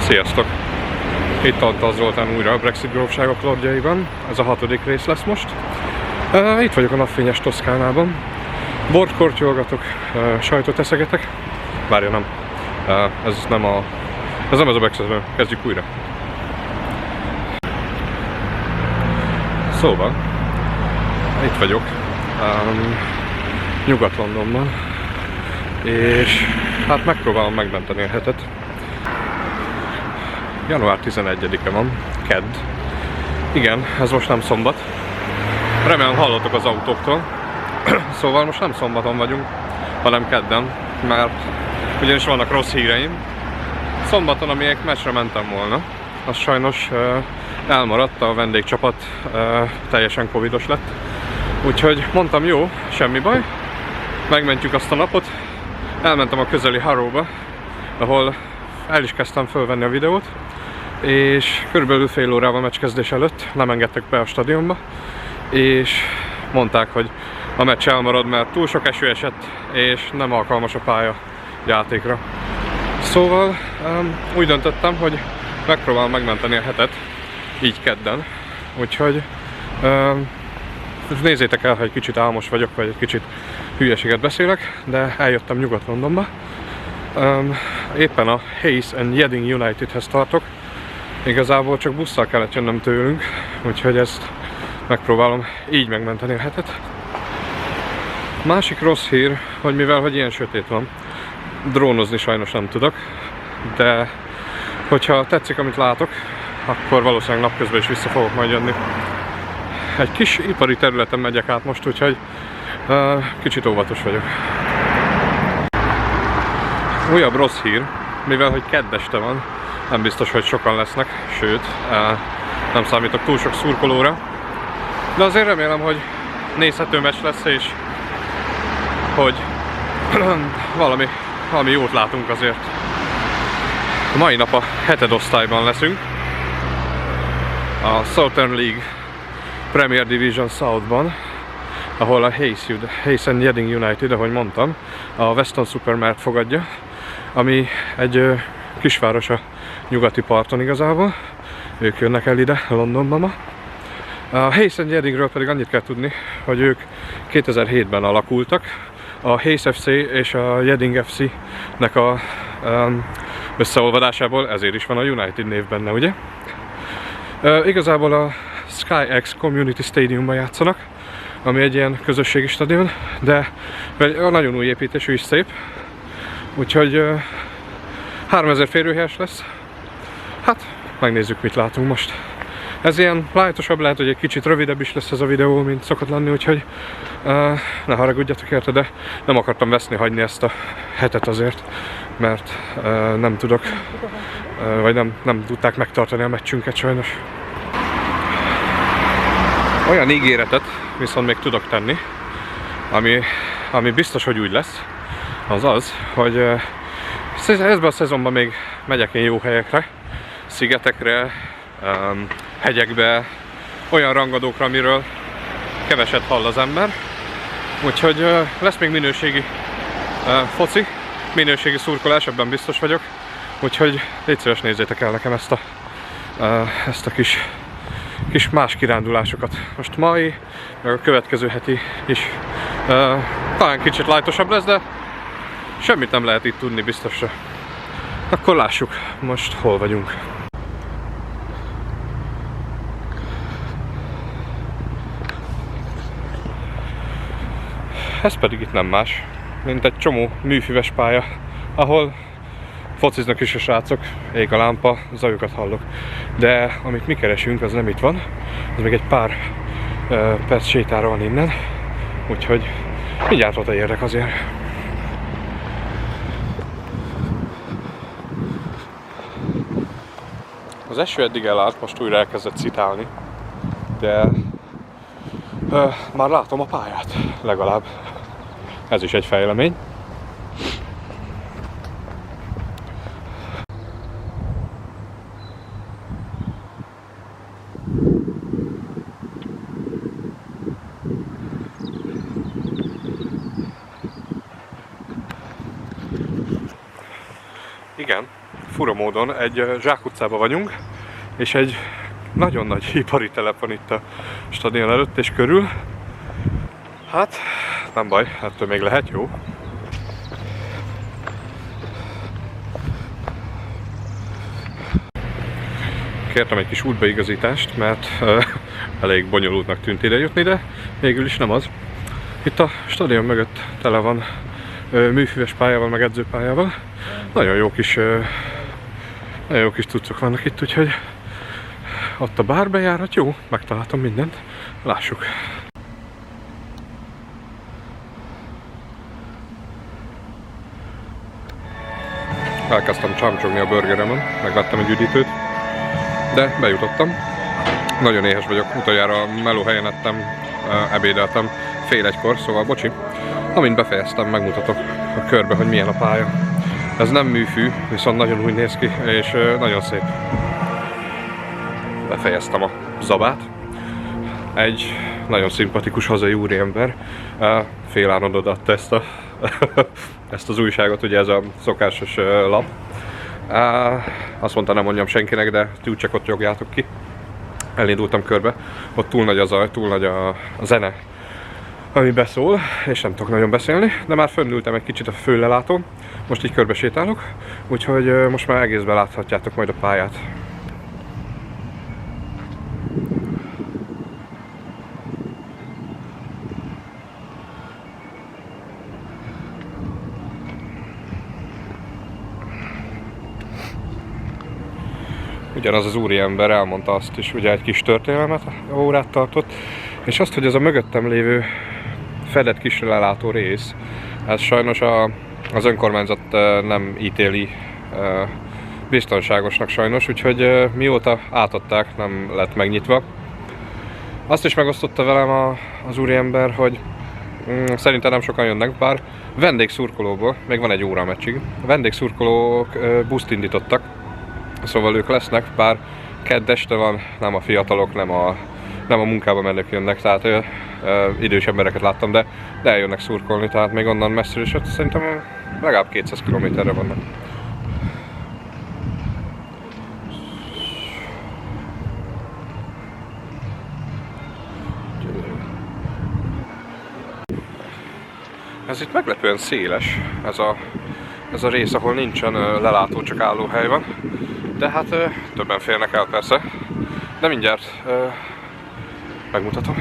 Sziasztok! Itt Antal Zoltán újra a Brexit grófságok lordjaiban. Ez a 6. rész lesz most. Itt vagyok a napfényes Toszkánában. Bort kortyolgatok, sajtot eszegetek. Várja, nem. Ez nem az a Brexit, kezdjük újra. Szóval, itt vagyok Nyugat-Londonban, és hát megpróbálom megmenteni a hetet. Január 11-e van, kedd. Igen, ez most nem szombat. Remélem hallottok az autóktól. Szóval most nem szombaton vagyunk, hanem kedden, mert ugyanis vannak rossz híreim. Szombaton, amelyek meccsre mentem volna, az sajnos elmaradt, a vendégcsapat teljesen covidos lett. Úgyhogy mondtam, jó, semmi baj, megmentjük azt a napot. Elmentem a közeli Harrowba, ahol el is kezdtem fölvenni a videót, és körülbelül fél órával meccskezdés előtt nem engedtek be a stadionba, és mondták, hogy a meccs elmarad, mert túl sok eső esett, és nem alkalmas a pálya játékra. Szóval úgy döntöttem, hogy megpróbálom megmenteni a hetet, így kedden, úgyhogy nézzétek el, ha egy kicsit álmos vagyok, vagy egy kicsit hülyeséget beszélek, de eljöttem Nyugat-Londonba. Éppen a Hayes and Yeading Unitedhez tartok. Igazából csak busszal kellett jönnöm tőlünk, úgyhogy ezt megpróbálom így megmenteni a hetet. Másik rossz hír, hogy mivel hogy ilyen sötét van, drónozni sajnos nem tudok, de hogyha tetszik, amit látok, akkor valószínűleg napközben is vissza fogok majd jönni. Egy kis ipari területen megyek át most, úgyhogy kicsit óvatos vagyok. Újabb rossz hír, mivel hogy kedd este van, nem biztos, hogy sokan lesznek, sőt, nem számítok túl sok szurkolóra. De azért remélem, hogy nézhető meccs lesz, és hogy valami jót látunk azért. A mai nap a 7. osztályban leszünk, a Southern League Premier Division Southban, ahol a Hayes and Yeading United, ahogy mondtam, a Weston-super-Mare fogadja, ami egy kisváros a nyugati parton igazából. Ők jönnek el ide, Londonba ma. A Hayes and Yeadingről pedig annyit kell tudni, hogy ők 2007-ben alakultak. A Hayes FC és a Yeading FC-nek a összeolvadásából ezért is van a United név benne, ugye? Igazából a SkyX Community Stadiumban játszanak, ami egy ilyen közösségi stadion, de nagyon új építésű is szép. Úgyhogy 3000 férőhelyes lesz. Hát, megnézzük, mit látunk most. Ez ilyen lightosabb, lehet, hogy egy kicsit rövidebb is lesz ez a videó, mint szokott lenni, úgyhogy ne haragudjatok érte, de nem akartam veszni hagyni ezt a hetet azért, mert nem tudok, vagy nem tudták megtartani a meccsünket sajnos. Olyan ígéretet viszont még tudok tenni, ami biztos, hogy úgy lesz, az az, hogy ebben a szezonban még megyek én jó helyekre, szigetekre, hegyekbe, olyan rangadókra, amiről keveset hall az ember. Úgyhogy lesz még minőségi foci, minőségi szurkolás, ebben biztos vagyok. Úgyhogy légy szíves, nézzétek el nekem ezt a kis más kirándulásokat. Most mai, meg a következő heti is talán kicsit lightosabb lesz, de semmit nem lehet itt tudni biztosra. Akkor lássuk, most hol vagyunk. Ez pedig itt nem más, mint egy csomó műfüves pálya, ahol fociznak is a srácok, ég a lámpa, zajokat hallok. De amit mi keresünk, az nem itt van, az még egy pár perc sétára van innen, úgyhogy mindjárt odaérek azért. Az eső eddig elállt, most újra elkezdett szitálni, de már látom a pályát, legalább. Ez is egy fejlemény. Igen, fura módon egy zsákutcában vagyunk, és egy nagyon nagy ipari telep van itt a stadion előtt és körül. Hát, nem baj, ettől még lehet jó. Kértem egy kis útbeigazítást, mert elég bonyolultnak tűnt ide jutni, de végül is nem az. Itt a stadion mögött tele van műfüves pályával, meg edzőpályával. Nagyon jó kis cuccok vannak itt, úgyhogy ott a bárbejárat jó, megtaláltam mindent. Lássuk! Elkezdtem csámcsogni a burgeremen, megvettem egy üdítőt, de bejutottam. Nagyon éhes vagyok, utoljára melóhelyen ettem, ebédeltem fél egykor, szóval bocsi. Amint befejeztem, megmutatok a körbe, hogy milyen a pálya. Ez nem műfű, viszont nagyon úgy néz ki, és nagyon szép. Befejeztem a zabát. Egy nagyon szimpatikus hazai úriember féláron odaadta ezt az újságot, ugye ez a szokásos lap. Azt mondta, nem mondjam senkinek, de ti úgycsak ott jogjátok ki. Elindultam körbe, ott túl nagy a zaj, túl nagy a zene, ami beszól, és nem tudok nagyon beszélni, de már fönnültem egy kicsit a főlelátón, most így körbe sétálok, úgyhogy most már egészben láthatjátok majd a pályát. Ugyanaz az úriember elmondta azt is, ugye egy kis történelmet, órát tartott, és azt, hogy ez a mögöttem lévő fedett kis lelátó rész, ez sajnos az önkormányzat nem ítéli biztonságosnak sajnos, úgyhogy mióta átadták, nem lett megnyitva. Azt is megosztotta velem az úriember, hogy szerintem nem sokan jönnek, bár vendégszurkolóból, még van egy óra a meccsig, a vendégszurkolók buszt indítottak, szóval ők lesznek, bár kedd este van, nem a fiatalok, nem a munkába menők jönnek, tehát idős embereket láttam, de eljönnek szurkolni, tehát még onnan messzről is, szerintem legalább 200 km-re vannak. Ez itt meglepően széles, ez a rész, ahol nincsen lelátó, csak állóhely van. De hát többen férnek el persze, de mindjárt megmutatom.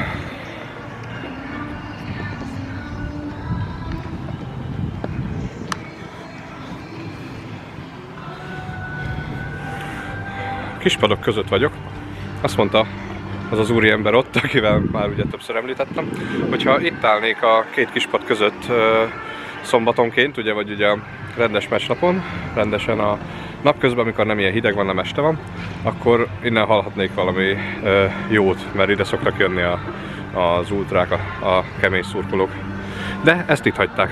Kispadok között vagyok. Azt mondta az úriember ott, akivel már ugye többször említettem, hogyha itt állnék a két kispad között szombatonként, ugye, vagy ugye rendes meccsnapon, rendesen a napközben, amikor nem ilyen hideg van, nem este van, akkor innen hallhatnék valami jót, mert ide szoktak jönni az ultrák, a kemény szurkolók. De ezt itt hagyták.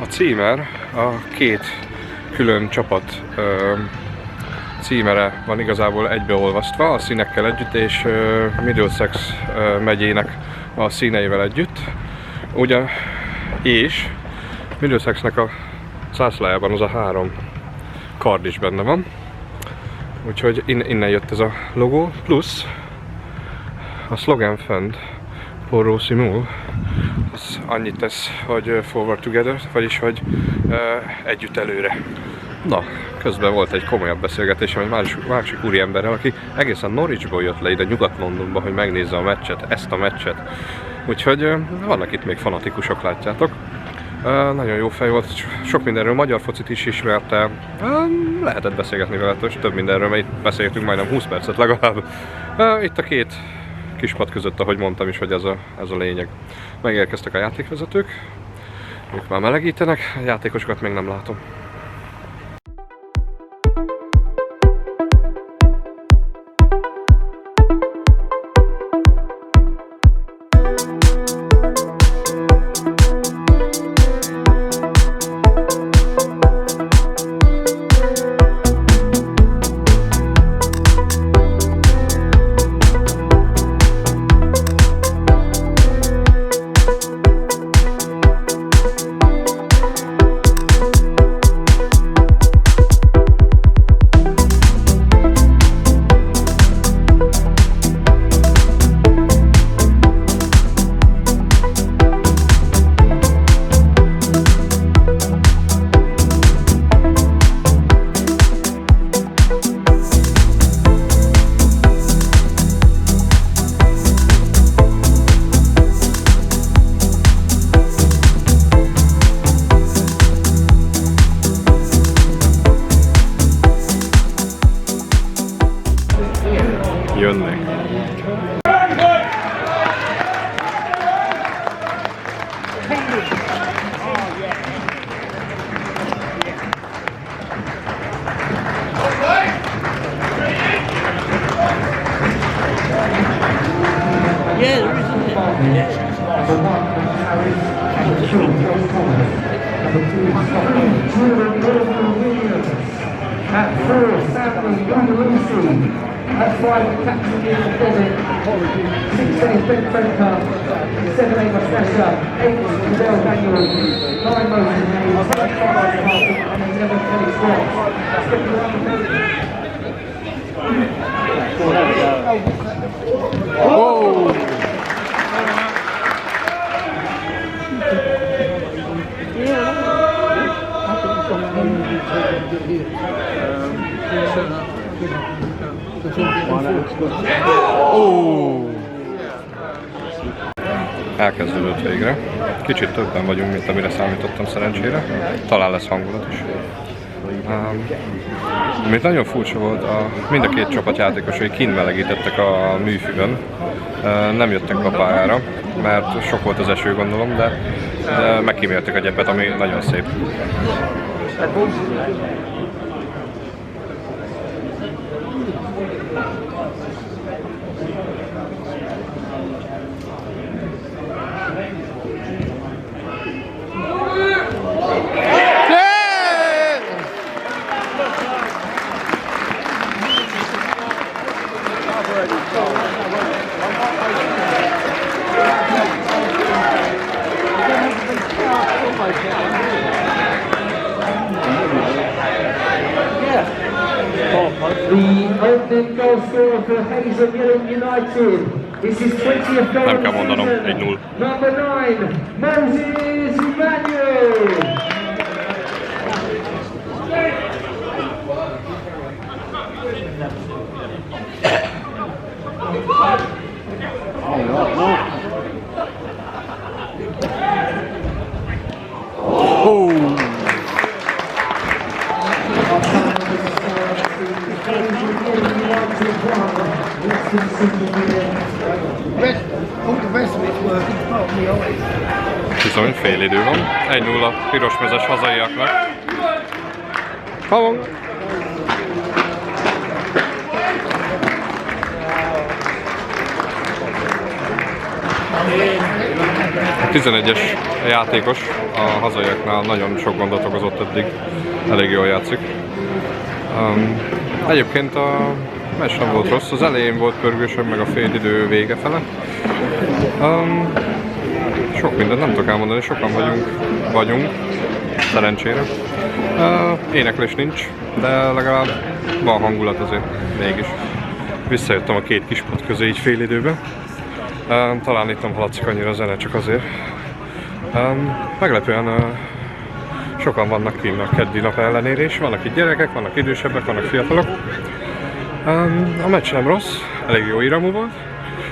A címer, a két külön csapat címere van igazából egybeolvasztva a színekkel együtt, és Middlesex megyének a színeivel együtt. Ugyan, és Middlesexnek a zászlájában az a 3 kard is benne van. Úgyhogy innen jött ez a logó, plusz a szlogen fent, Porro Simul, az annyit tesz, hogy Forward Together, vagyis hogy együtt előre. Na, közben volt egy komolyabb beszélgetésem egy másik úriemberrel, aki egészen Norwichból jött le ide Nyugat-Londonba, hogy megnézze a meccset, ezt a meccset. Úgyhogy vannak itt még fanatikusok, látjátok. Nagyon jó fej volt, sok mindenről, magyar focit is ismerte, lehetett beszélgetni vele, és több mindenről, mert itt beszélgetünk majdnem 20 percet legalább. Itt a két kispad között, ahogy mondtam is, hogy ez a lényeg. Megérkeztek a játékvezetők, ők már melegítenek, a játékosokat még nem látom. At 4, Stanley Lucy. At 5, Captain David. 16, Ben Frenker. 7, Ava Stasha. 8, Adele Daniels. 9, Motion Hayes. 5, and 11, Kelly Scott. Stepping around the field. Whoa! Elkezdődött végre. Kicsit többen vagyunk, mint amire számítottam szerencsére. Talán lesz hangulat is. Amit nagyon furcsa volt, mind a két csapat játékosai kint melegítettek a műfűben. Nem jöttek a pályára, mert sok volt az eső, gondolom, de megkíméltek a gyepet, ami nagyon szép. The opening goal scorer for Hazel United. This is 20th goal Nem kell mondanom, 1-0. Number 9, Moses Emmanuel. Bizony, fél idő van. 1-0 a pirosmezes hazaiaknak. Havon! A 11-es játékos a hazaiaknál nagyon sok gondot okozott eddig. Elég jól játszik. Egyébként a meccs nem volt rossz, az elején volt pörgősebb, meg a fél idő vége fele. Sok mindent nem tudok elmondani, sokan vagyunk szerencsére. Éneklés nincs, de legalább van hangulat azért mégis. Visszajöttem a két kispad közé így fél időben. Talán itt nem haladszik annyira a zene, csak azért. Meglepően sokan vannak kint a keddi nap ellenére is. Vannak itt gyerekek, vannak idősebbek, vannak fiatalok. A meccs nem rossz, elég jó iramú volt.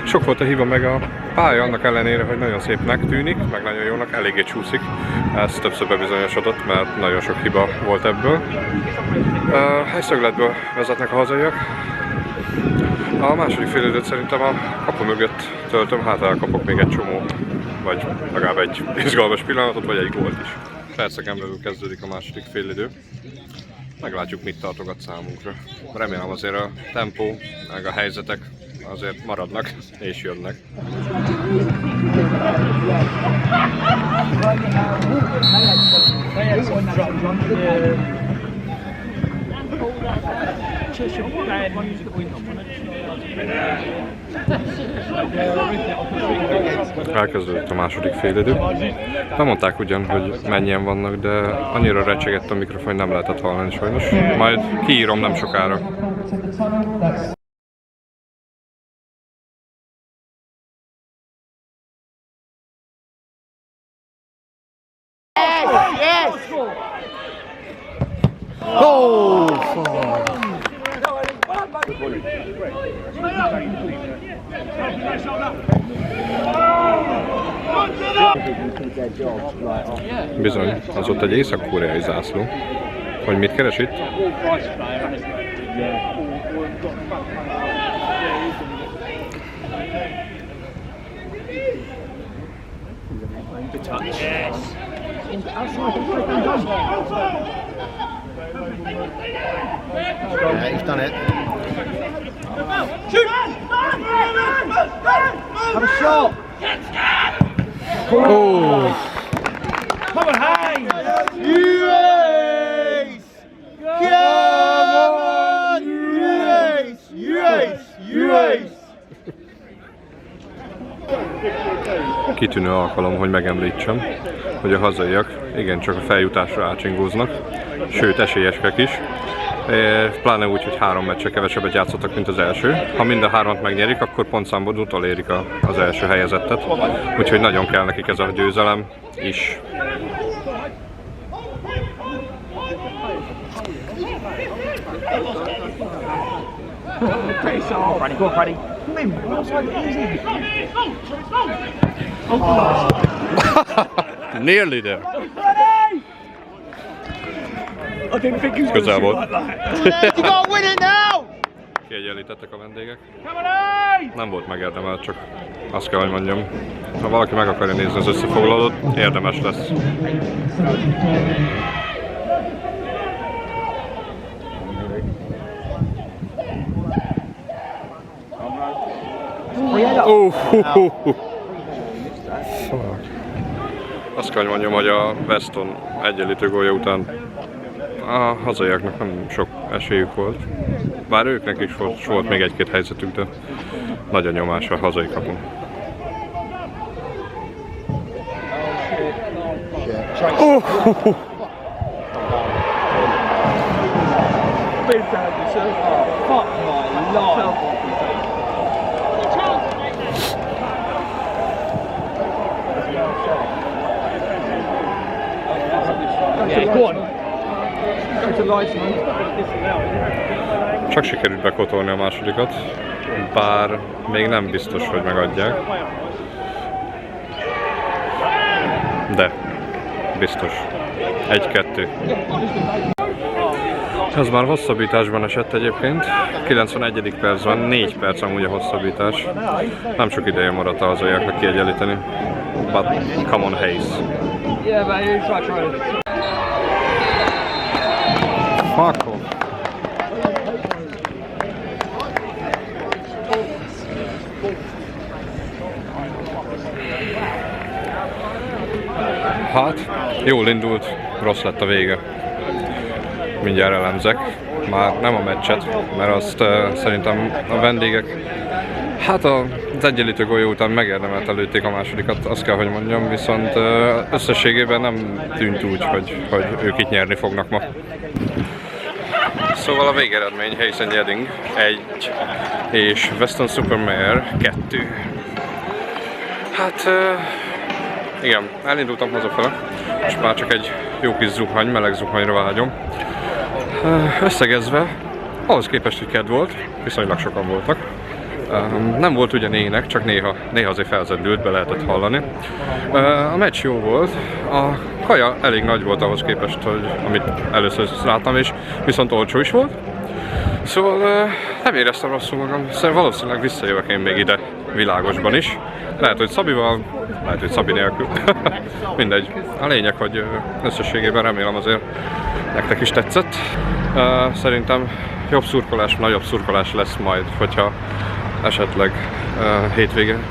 Sok volt a hiba, meg a pálya annak ellenére, hogy nagyon szépnek tűnik, meg nagyon jónak, eléggé csúszik. Ez többször bebizonyosodott, mert nagyon sok hiba volt ebből. Egy szögletből vezetnek a hazaiak. A második fél időt szerintem a kapu mögött töltöm, hát elkapok még egy csomó, vagy legalább egy izgalmas pillanatot, vagy egy gólt is. Perceken belül kezdődik a második fél idő. Meglátjuk, mit tartogat számunkra. Remélem azért a tempó, meg a helyzetek azért maradnak és jönnek. Elkezdődött a második félidő. Nem mondták ugyan, hogy mennyien vannak, de annyira recsegett a mikrofon, hogy nem lehetett hallani sajnos. Majd kiírom nem sokára. Oh, fuck. Bizony, az ott egy észak-koreai zászló. Hogy mit keres itt? Yeah, he's done it. Have a shot. Oh. Come on, Hayes. Yes. Come on. Yes. Kitűnő alkalom, hogy megemlítsem, hogy a hazaiak igencsak a feljutásra ácsingóznak, sőt esélyesek is. Pláne úgy, hogy 3 meccsre kevesebbet játszottak, mint az első. Ha mind a 3-at megnyerik, akkor pontszámban utolérik az első helyezettet. Úgyhogy nagyon kell nekik ez a győzelem is. Go on, Freddie. Come in. Easy. Nearly there. I didn't think he was Közel volt. like that. You gotta win it now. Kiegyenlítettek a vendégek. Come on, Hayes. Nem volt megérdemelt, csak azt kell, hogy mondjam. Ha valaki meg akarja nézni az összefoglalót, érdemes lesz. Azt kell, hogy mondjam, hogy a Weston egyenlítő gólja után a hazaiaknak nem sok esélyük volt. Bár őknek is volt még egy-két helyzetük, de nagy a nyomás a hazai kapun. Csak sikerült bekotolni a másodikat, bár még nem biztos, hogy megadják. De biztos. 1-2. Ez már hosszabbításban esett egyébként. 91. percben, 4 perc amúgy a hosszabbítás. Nem sok ideje maradt a hazaiaknak kiegyenlíteni. But come on, Hayes. Fuck off. Hát, jól indult, rossz lett a vége. Mindjárt elemzek. Már nem a meccset, mert azt szerintem a vendégek hát az egyenlítő golyó után megérdemelt előtték a másodikat, azt kell, hogy mondjam, viszont összességében nem tűnt úgy, hogy ők itt nyerni fognak ma. Szóval a végeredmény Hayes and Yeading 1 és Weston-super-Mare 2. Hát igen, elindultam hazafele, és már csak egy jó kis zuhany, meleg zuhanyra vágyom. Összegezve, ahhoz képest, hogy kedv volt, viszonylag sokan voltak. Nem volt ugyan ének, csak néha azért felzendült, be lehetett hallani. A meccs jó volt, a kaja elég nagy volt ahhoz képest, hogy amit először láttam, és viszont olcsó is volt. Szóval nem éreztem rosszul magam, szóval valószínűleg visszajövök én még ide világosban is. Lehet, hogy Szabival, lehet, hogy Szabi nélkül. Mindegy. A lényeg, hogy összességében remélem azért nektek is tetszett. Szerintem jobb szurkolás, nagyobb szurkolás lesz majd, hogyha esetleg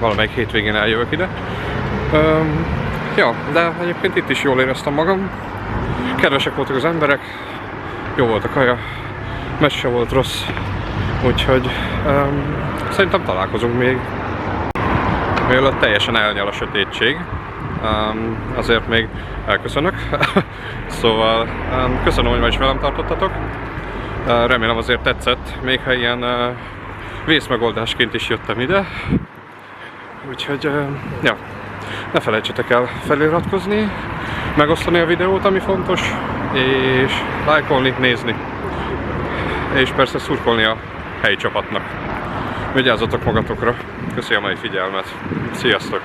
valamelyik hétvégén eljövök ide. Ja, de egyébként itt is jól éreztem magam. Kedvesek voltak az emberek, jó volt a kaja, meccs se volt rossz, úgyhogy szerintem találkozunk még. Mielőtt teljesen elnyal a sötétség, azért még elköszönök. Szóval köszönöm, hogy ma is velem tartottatok. Remélem azért tetszett, még ha ilyen vészmegoldásként is jöttem ide. Úgyhogy, ja, ne felejtsetek el feliratkozni, megosztani a videót, ami fontos, és lájkolni, nézni. És persze szurkolni a helyi csapatnak. Vigyázzatok magatokra. Köszi a mai figyelmet. Sziasztok!